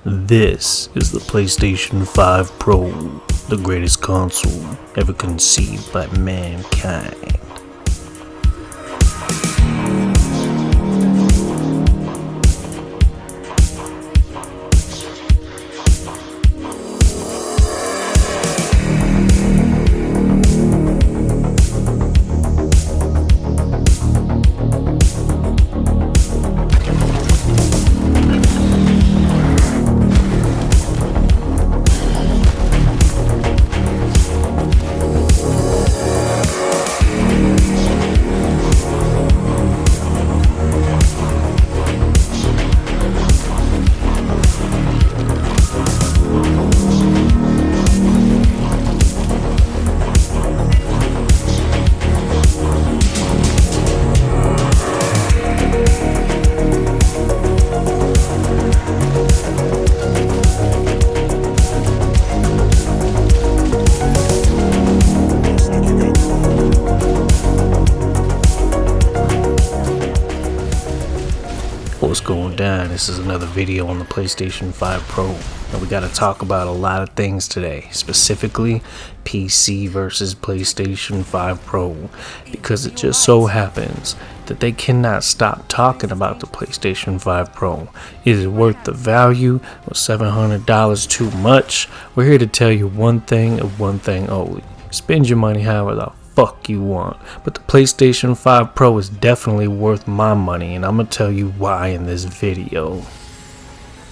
This is the PlayStation 5 Pro, the greatest console ever conceived by mankind. What's going down? This is another video on the PlayStation 5 Pro, and we got to talk about a lot of things today, specifically PC versus PlayStation 5 Pro, because it just so happens that they cannot stop talking about the PlayStation 5 Pro. Is it worth the value? Was $700 too much? We're here to tell you one thing and one thing only: spend your money however the fuck you want, but the PlayStation 5 Pro is definitely worth my money, and I'm gonna tell you why in this video.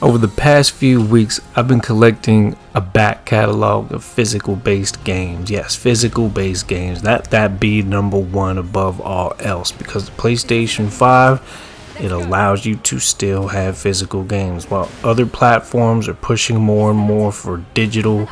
Over the past few weeks, I've been collecting a back catalog of physical based games. Yes, physical based games. That be number one above all else, because the PlayStation 5, it allows you to still have physical games, while other platforms are pushing more and more for digital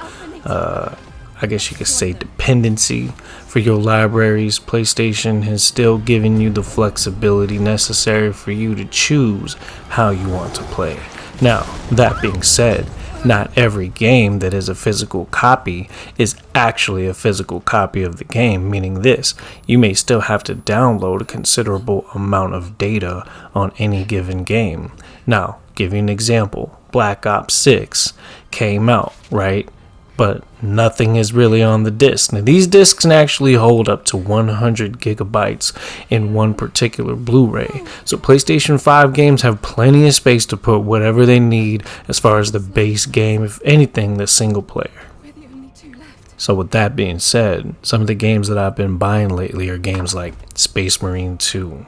I guess you could say dependency for your libraries. PlayStation has still given you the flexibility necessary for you to choose how you want to play. Now, that being said, not every game that is a physical copy is actually a physical copy of the game, meaning this: you may still have to download a considerable amount of data on any given game. Now, give you an example. Black Ops 6 came out, right? But nothing is really on the disc. Now, these discs can actually hold up to 100 gigabytes in one particular Blu-ray. So PlayStation 5 games have plenty of space to put whatever they need as far as the base game, if anything, the single player. So with that being said, some of the games that I've been buying lately are games like Space Marine 2,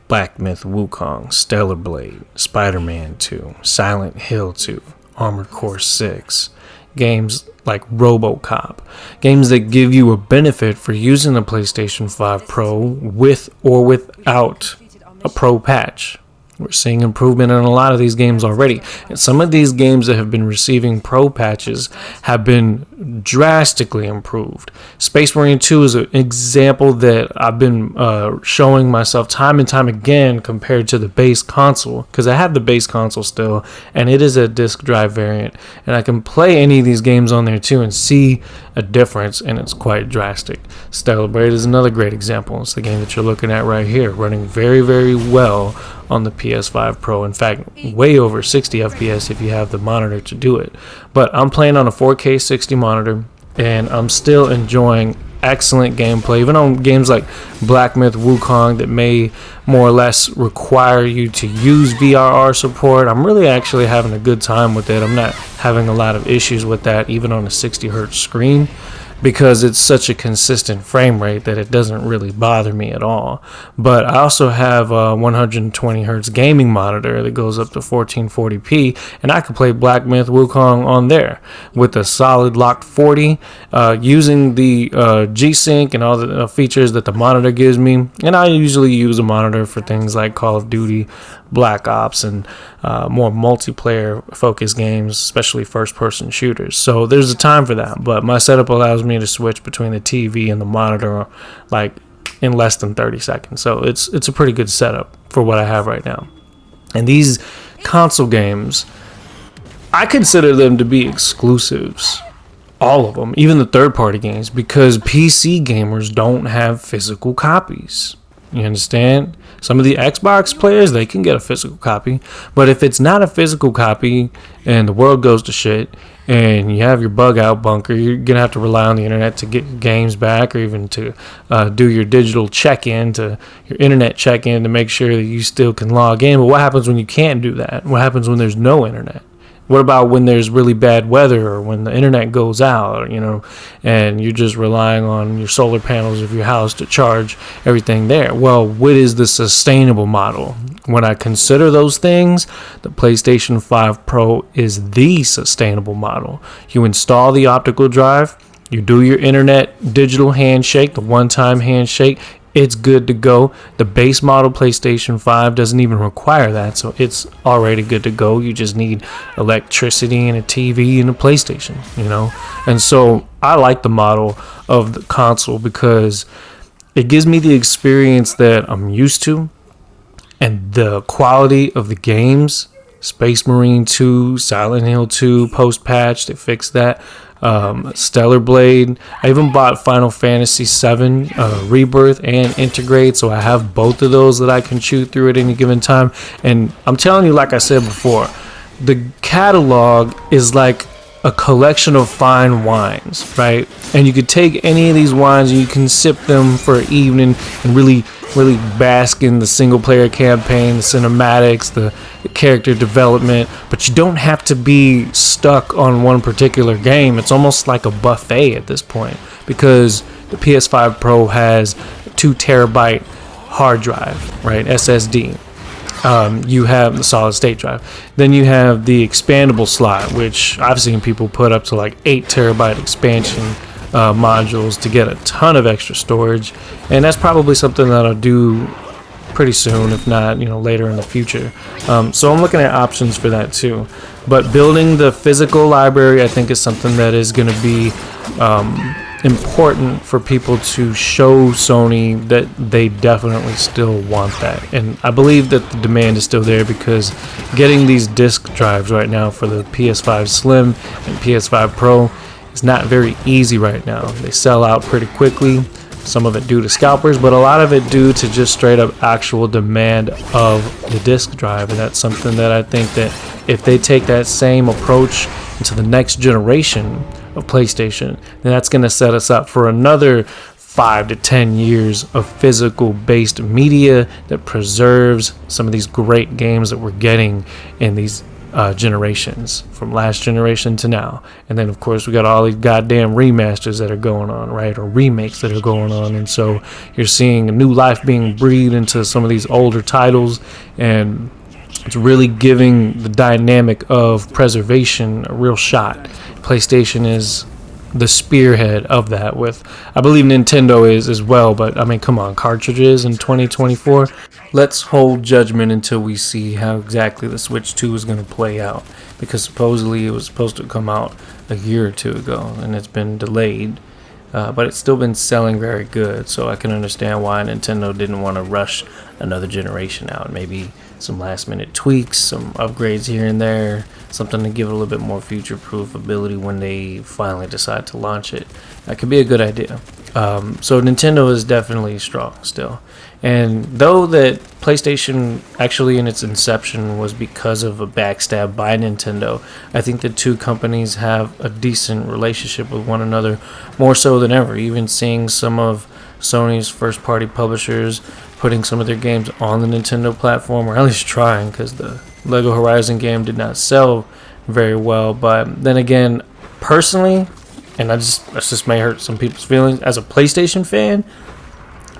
Black Myth Wukong, Stellar Blade, Spider-Man 2, Silent Hill 2, Armored Core 6, games like RoboCop, games that give you a benefit for using the PlayStation 5 Pro with or without a Pro patch. We're seeing improvement in a lot of these games already, and some of these games that have been receiving Pro patches have been drastically improved. Space Marine 2 is an example that I've been showing myself time and time again compared to the base console, because I have the base console still, and it is a disc drive variant, and I can play any of these games on there too and see a difference, and it's quite drastic. Stellar Blade is another great example. It's the game that you're looking at right here, running very, very well on the PS5 Pro. In fact, way over 60 FPS if you have the monitor to do it. But I'm playing on a 4K 60 monitor, and I'm still enjoying excellent gameplay, even on games like Black Myth Wukong that may more or less require you to use VRR support. I'm really actually having a good time with it. I'm not having a lot of issues with that, even on a 60 hertz screen, because it's such a consistent frame rate that it doesn't really bother me at all. But I also have a 120 hertz gaming monitor that goes up to 1440p, and I can play Black Myth Wukong on there with a solid locked 40, using the G-Sync and all the features that the monitor gives me. And I usually use a monitor for things like Call of Duty, Black Ops, and more multiplayer focused games, especially first person shooters. So there's a time for that, but my setup allows me to switch between the TV and the monitor like in less than 30 seconds. So it's a pretty good setup for what I have right now. And these console games, I consider them to be exclusives. All of them, even the third party games, because PC gamers don't have physical copies. You understand? Some of the Xbox players, they can get a physical copy. But if it's not a physical copy and the world goes to shit and you have your bug out bunker, you're going to have to rely on the internet to get games back, or even to do your digital check-in, to your internet check-in, to make sure that you still can log in. But what happens when you can't do that? What happens when there's no internet? What about when there's really bad weather, or when the internet goes out, and you're just relying on your solar panels of your house to charge everything there? Well, what is the sustainable model? When I consider those things, the PlayStation 5 Pro is the sustainable model. You install the optical drive, you do your internet digital handshake, the one-time handshake, it's good to go. The base model PlayStation 5 doesn't even require that, so it's already good to go. You just need electricity and a TV and a PlayStation, And so I like the model of the console because it gives me the experience that I'm used to, and the quality of the games. Space Marine 2, Silent Hill 2, post-patch, they fixed that. Stellar Blade. I even bought Final Fantasy 7 Rebirth and Integrate, so I have both of those that I can chew through at any given time. And I'm telling you, like I said before, the catalog is like a collection of fine wines, right? And you could take any of these wines and you can sip them for an evening and really bask in the single player campaign, the cinematics, the character development, but you don't have to be stuck on one particular game. It's almost like a buffet at this point, because the PS5 Pro has a 2 terabyte hard drive, right? SSD. You have the solid state drive. Then you have the expandable slot, which I've seen people put up to like 8 terabyte expansion modules to get a ton of extra storage, and that's probably something that I'll do pretty soon, if not later in the future. So I'm looking at options for that too. But building the physical library, I think, is something that is going to be important for people to show Sony that they definitely still want that. And I believe that the demand is still there, because getting these disk drives right now for the PS5 Slim and PS5 Pro is not very easy right now. They sell out pretty quickly, some of it due to scalpers, but a lot of it due to just straight up actual demand of the disk drive. And that's something that I think that if they take that same approach into the next generation of PlayStation, then that's going to set us up for another 5 to 10 years of physical based media that preserves some of these great games that we're getting in these generations, from last generation to now. And then of course we got all these goddamn remasters that are going on, right, or remakes that are going on. And so you're seeing a new life being breathed into some of these older titles, and it's really giving the dynamic of preservation a real shot. PlayStation is the spearhead of that, with, I believe Nintendo is as well, but I mean, come on, cartridges in 2024. Let's hold judgment until we see how exactly the Switch 2 is going to play out, because supposedly it was supposed to come out a year or two ago, and it's been delayed, but it's still been selling very good. So I can understand why Nintendo didn't want to rush another generation out. Maybe some last minute tweaks, some upgrades here and there, something to give it a little bit more future proof ability when they finally decide to launch it. That could be a good idea. So Nintendo is definitely strong still. And though that PlayStation actually in its inception was because of a backstab by Nintendo, I think the two companies have a decent relationship with one another, more so than ever. Even seeing some of Sony's first party publishers putting some of their games on the Nintendo platform, or at least trying, because the Lego Horizon game did not sell very well. But then again, personally, and this just may hurt some people's feelings, as a PlayStation fan,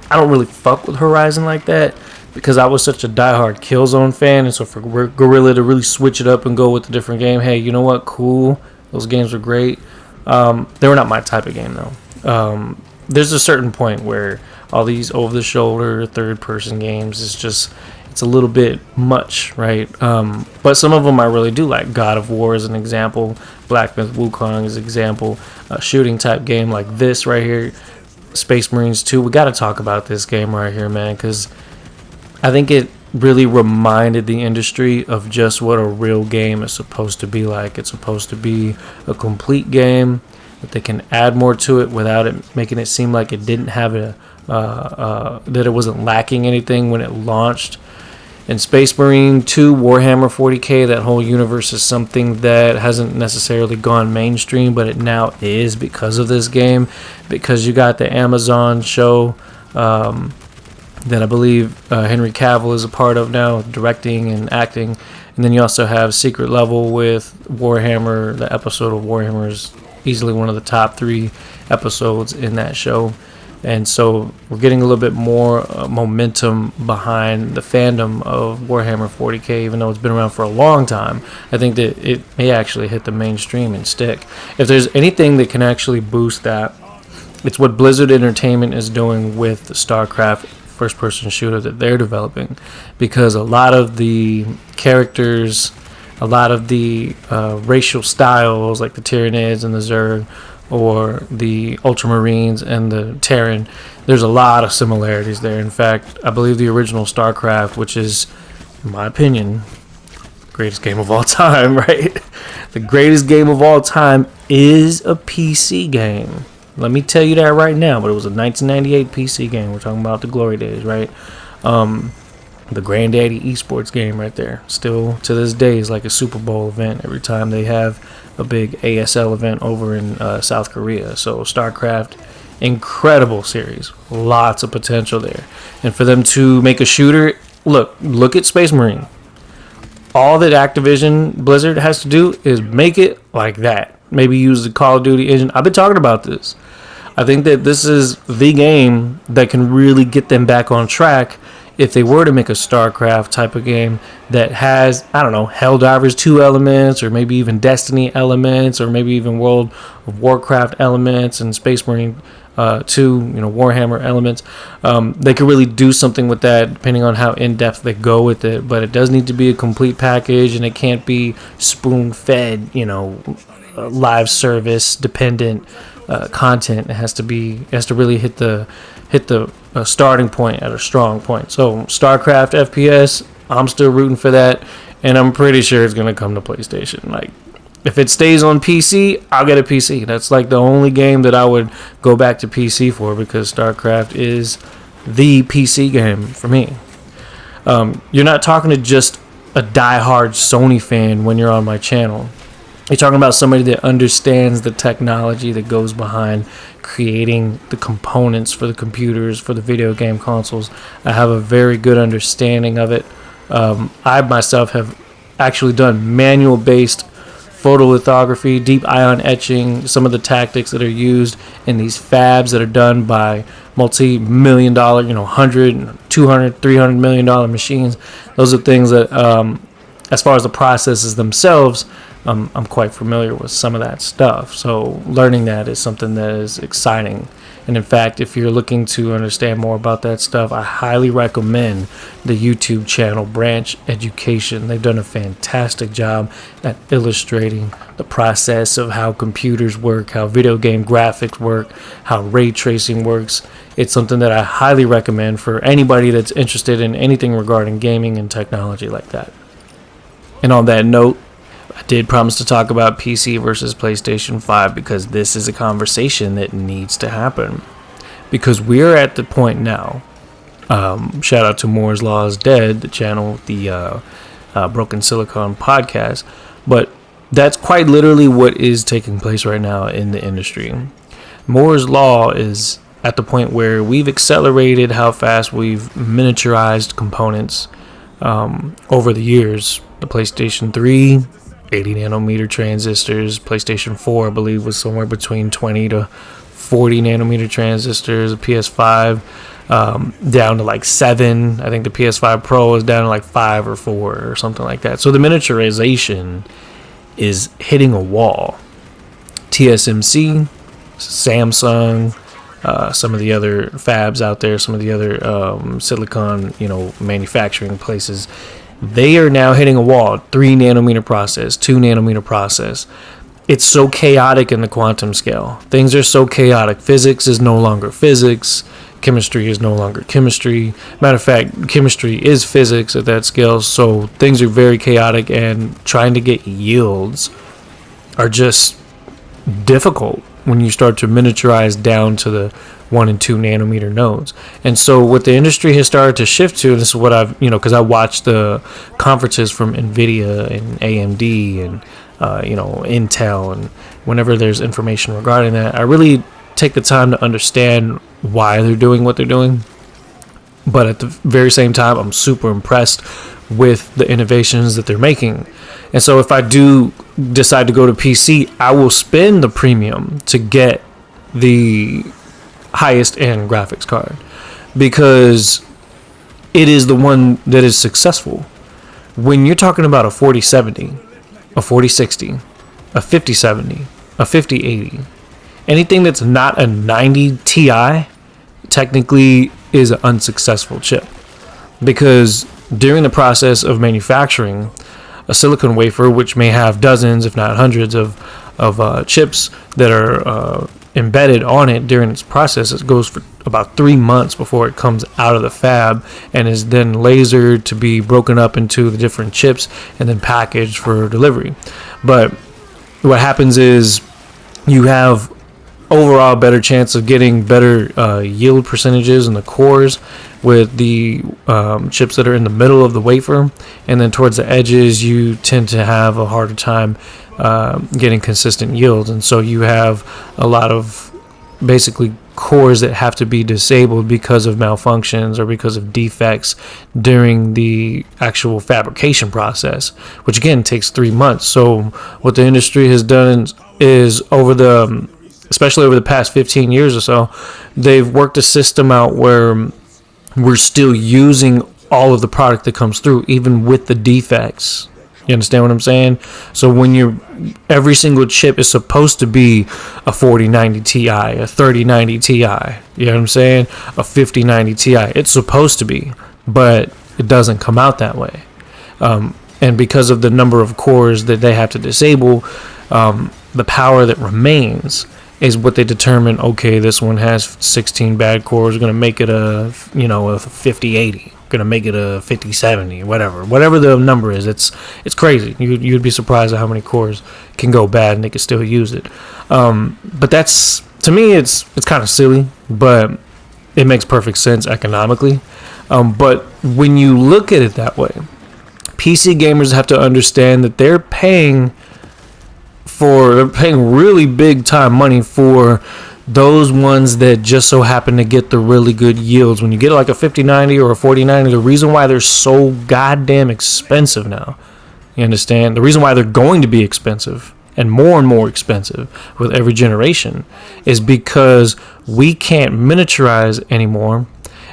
I don't really fuck with Horizon like that, because I was such a diehard Killzone fan. And so for Guerrilla to really switch it up and go with a different game, hey, you know what, cool, those games were great. They were not my type of game though. There's a certain point where all these over-the-shoulder third-person games is just, it's a little bit much, right? But some of them I really do like. God of War is an example. Black Myth Wukong is an example. A shooting type game like this right here, Space Marines 2. We got to talk about this game right here, man, because I think it really reminded the industry of just what a real game is supposed to be like. It's supposed to be a complete game that they can add more to it without it making it seem like it didn't have that it wasn't lacking anything when it launched. And Space Marine 2, Warhammer 40k, that whole universe is something that hasn't necessarily gone mainstream, but it now is because of this game, because you got the Amazon show that I believe Henry Cavill is a part of now, directing and acting. And then you also have Secret Level with Warhammer. The episode of Warhammer is easily one of the top 3 episodes in that show. And so we're getting a little bit more momentum behind the fandom of Warhammer 40k, even though it's been around for a long time. I think that it may actually hit the mainstream and stick. If there's anything that can actually boost that, it's what Blizzard Entertainment is doing with the Starcraft first-person shooter that they're developing, because a lot of the characters, a lot of the racial styles, like the Tyranids and the Zerg, or the Ultramarines and the Terran, there's a lot of similarities there. In fact, I believe the original StarCraft, which is, in my opinion, the greatest game of all time, right? The greatest game of all time is a PC game. Let me tell you that right now, but it was a 1998 PC game. We're talking about the glory days, right? The granddaddy esports game right there. Still, to this day, is like a Super Bowl event every time they have a big ASL event over in South Korea. So StarCraft, incredible series. Lots of potential there. And for them to make a shooter, look at Space Marine. All that Activision Blizzard has to do is make it like that. Maybe use the Call of Duty engine. I've been talking about this. I think that this is the game that can really get them back on track if they were to make a StarCraft type of game that has, I don't know, Helldivers 2 elements, or maybe even Destiny elements, or maybe even World of Warcraft elements and Space Marine 2, Warhammer elements. They could really do something with that depending on how in-depth they go with it, but it does need to be a complete package, and it can't be spoon-fed, live service dependent content. It has to really hit the starting point at a strong point. So StarCraft FPS, I'm still rooting for that, and I'm pretty sure it's gonna come to PlayStation. Like, if it stays on PC, I'll get a PC. That's like the only game that I would go back to PC for, because StarCraft is the PC game for me. You're not talking to just a diehard Sony fan when you're on my channel. You're talking about somebody that understands the technology that goes behind creating the components for the computers, for the video game consoles. I have a very good understanding of it. I myself have actually done manual-based photolithography, deep ion etching, some of the tactics that are used in these fabs that are done by multi-million dollar, $100, $200, $300 million machines. Those are things that, as far as the processes themselves, I'm quite familiar with some of that stuff. So learning that is something that is exciting. And in fact, if you're looking to understand more about that stuff, I highly recommend the YouTube channel Branch Education. They've done a fantastic job at illustrating the process of how computers work, how video game graphics work, how ray tracing works. It's something that I highly recommend for anybody that's interested in anything regarding gaming and technology like that. And on that note, I did promise to talk about PC versus PlayStation 5, because this is a conversation that needs to happen. Because we're at the point now, shout out to Moore's Law is Dead, the channel, the Broken Silicon podcast, but that's quite literally what is taking place right now in the industry. Moore's Law is at the point where we've accelerated how fast we've miniaturized components over the years. The PlayStation 3, 80 nanometer transistors. PlayStation 4, I believe, was somewhere between 20 to 40 nanometer transistors. The PS5 down to like 7. I think the PS5 Pro is down to like 5 or 4 or something like that. So the miniaturization is hitting a wall. TSMC, Samsung, some of the other fabs out there, some of the other silicon, manufacturing places, they are now hitting a wall. 3 nanometer process, 2 nanometer process. It's so chaotic in the quantum scale. Things are so chaotic. Physics is no longer physics. Chemistry is no longer chemistry. Matter of fact, chemistry is physics at that scale. So things are very chaotic, and trying to get yields are just difficult. when you start to miniaturize down to the 1 and 2 nanometer nodes. And so what the industry has started to shift to, and this is what I've, because I watched the conferences from NVIDIA and AMD and, Intel, and whenever there's information regarding that, I really take the time to understand why they're doing what they're doing. But at the very same time, I'm super impressed with the innovations that they're making. And so if I do decide to go to PC, I will spend the premium to get the highest end graphics card, because it is the one that is successful. When you're talking about a 4070, a 4060, a 5070, a 5080, anything that's not a 90 Ti technically is an unsuccessful chip, because during the process of manufacturing a silicon wafer, which may have dozens if not hundreds of chips that are embedded on it during its process, it goes for about 3 months before it comes out of the fab and is then lasered to be broken up into the different chips and then packaged for delivery. But what happens is you have overall better chance of getting better yield percentages in the cores with the chips that are in the middle of the wafer, and then towards the edges you tend to have a harder time getting consistent yields. And so you have a lot of basically cores that have to be disabled because of malfunctions or because of defects during the actual fabrication process, which again takes 3 months. So what the industry has done is especially over the past 15 years or so, they've worked a system out where we're still using all of the product that comes through, even with the defects. You understand what I'm saying? So every single chip is supposed to be a 4090 Ti, a 3090 Ti, you know what I'm saying? A 5090 Ti. It's supposed to be, but it doesn't come out that way. And because of the number of cores that they have to disable, the power that remains is what they determine. Okay, this one has 16 bad cores, going to make it a 5080, going to make it a 5070, whatever the number is. It's crazy. You'd be surprised at how many cores can go bad and they can still use it. But that's, to me, it's kind of silly, but it makes perfect sense economically. But when you look at it that way, PC gamers have to understand that they're paying really big time money for those ones that just so happen to get the really good yields. When you get like a 5090 or a 4090, the reason why they're so goddamn expensive now, you understand? The reason why they're going to be expensive and more expensive with every generation is because we can't miniaturize anymore.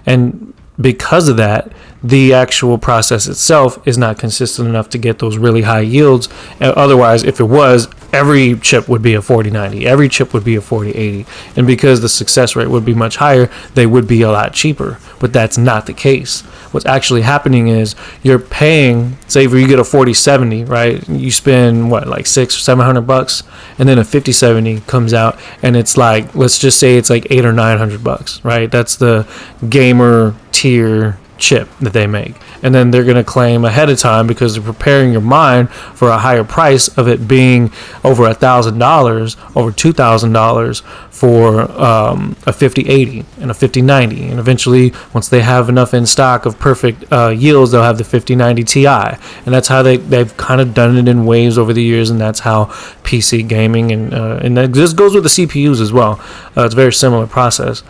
And because of that, the actual process itself is not consistent enough to get those really high yields. Otherwise, if it was, every chip would be a 4090, every chip would be a 4080, and because the success rate would be much higher, they would be a lot cheaper. But that's not the case. What's actually happening is you're paying, say if you get a 4070, right, you spend like $600 or $700, and then a 5070 comes out and it's like, let's just say it's like $800 or $900, right? That's the gamer tier chip that they make, and then they're going to claim ahead of time, because they're preparing your mind for a higher price of it being over $1,000, over $2,000 for a 5080 and a 5090, and eventually once they have enough in stock of perfect yields, they'll have the 5090 Ti, and that's how they've kind of done it in waves over the years, and that's how PC gaming and this goes with the CPUs as well. It's a very similar process.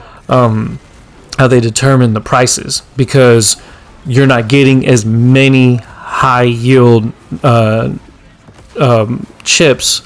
How they determine the prices, because you're not getting as many high yield chips,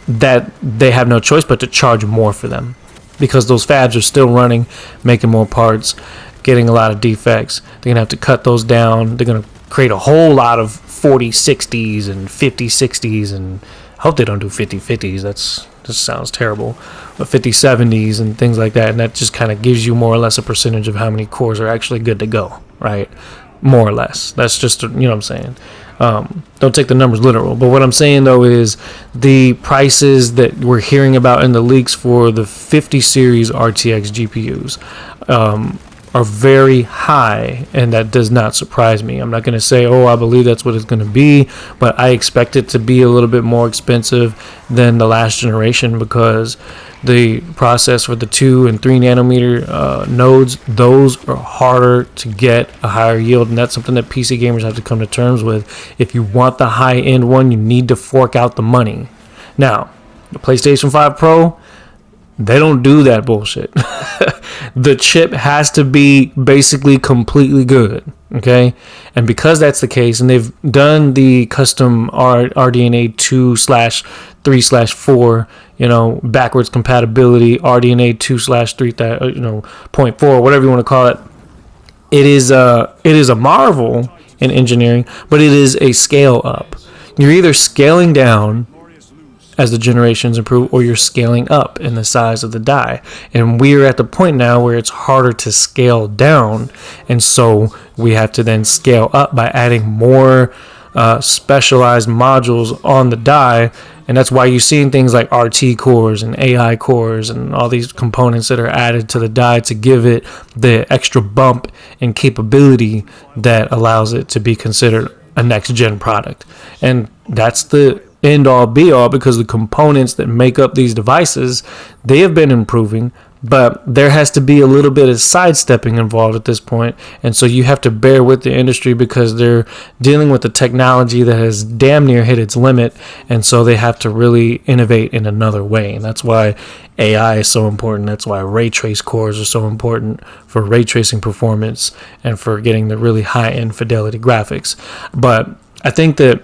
that they have no choice but to charge more for them, because those fabs are still running, making more parts, getting a lot of defects. They're gonna have to cut those down. They're gonna create a whole lot of 4060s and 5060s, and I hope they don't do 5050s. That just sounds terrible. But 5070s and things like that, and that just kind of gives you more or less a percentage of how many cores are actually good to go, right? More or less. That's just, you know what I'm saying. Don't take the numbers literal. But what I'm saying, though, is the prices that we're hearing about in the leaks for the 50 series RTX GPUs are very high, and that does not surprise me. I'm not going to say, oh, I believe that's what it's going to be, but I expect it to be a little bit more expensive than the last generation, because the process for the 2 and 3 nanometer nodes, those are harder to get a higher yield, and that's something that PC gamers have to come to terms with. If you want the high end one, you need to fork out the money. Now, the PlayStation 5 Pro, they don't do that bullshit. The chip has to be basically completely good, okay? And because that's the case, and they've done the custom RDNA 2/3/4, backwards compatibility, RDNA 2/3, 0.4, whatever you want to call it. It is a marvel in engineering, but it is a scale up. You're either scaling down as the generations improve, or you're scaling up in the size of the die. And we're at the point now where it's harder to scale down, and so we have to then scale up by adding more specialized modules on the die. And that's why you're seeing things like RT cores and AI cores and all these components that are added to the die to give it the extra bump and capability that allows it to be considered a next gen product. And that's the end all be all, because the components that make up these devices, they have been improving, but there has to be a little bit of sidestepping involved at this point. And so you have to bear with the industry, because they're dealing with the technology that has damn near hit its limit, and so they have to really innovate in another way. And that's why AI is so important. That's why ray trace cores are so important for ray tracing performance and for getting the really high end fidelity graphics. But I think that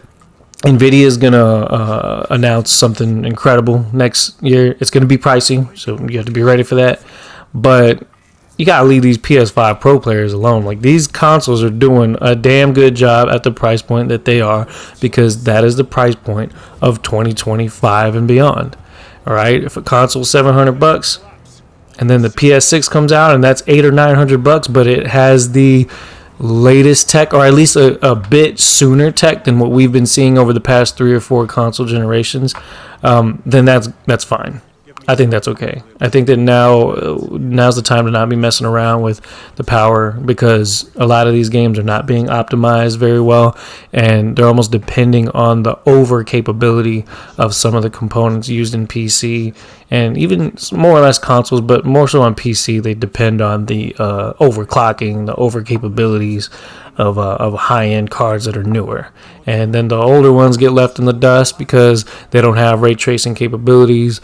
NVIDIA is going to announce something incredible next year. It's going to be pricey, so you have to be ready for that. But you got to leave these PS5 Pro players alone. Like, these consoles are doing a damn good job at the price point that they are, because that is the price point of 2025 and beyond. All right, if a console is $700 and then the PS6 comes out and that's $800 or $900, but it has the latest tech, or at least a bit sooner tech than what we've been seeing over the past 3 or 4 console generations, then that's fine. I think that's okay. I think that now's the time to not be messing around with the power, because a lot of these games are not being optimized very well, and they're almost depending on the over capability of some of the components used in PC and even more or less consoles, but more so on PC. They depend on the overclocking, the over capabilities of high-end cards that are newer, and then the older ones get left in the dust because they don't have ray tracing capabilities,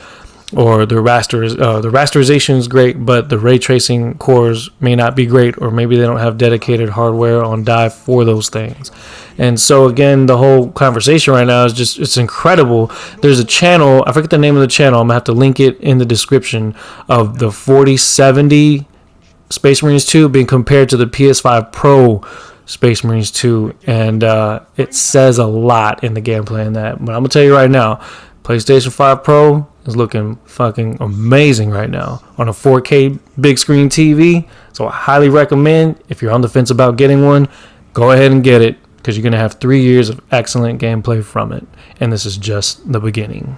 or the rasterization is great, but the ray tracing cores may not be great, or maybe they don't have dedicated hardware on die for those things. And so again, the whole conversation right now is just, it's incredible. There's a channel, I forget the name of the channel, I'm gonna have to link it in the description, of the 4070 Space Marines 2 being compared to the PS5 Pro Space Marines 2, and it says a lot in the gameplay in that. But I'm gonna tell you right now, PlayStation 5 Pro is looking fucking amazing right now on a 4K big screen TV. So I highly recommend, if you're on the fence about getting one, go ahead and get it, because you're going to have 3 years of excellent gameplay from it. And this is just the beginning.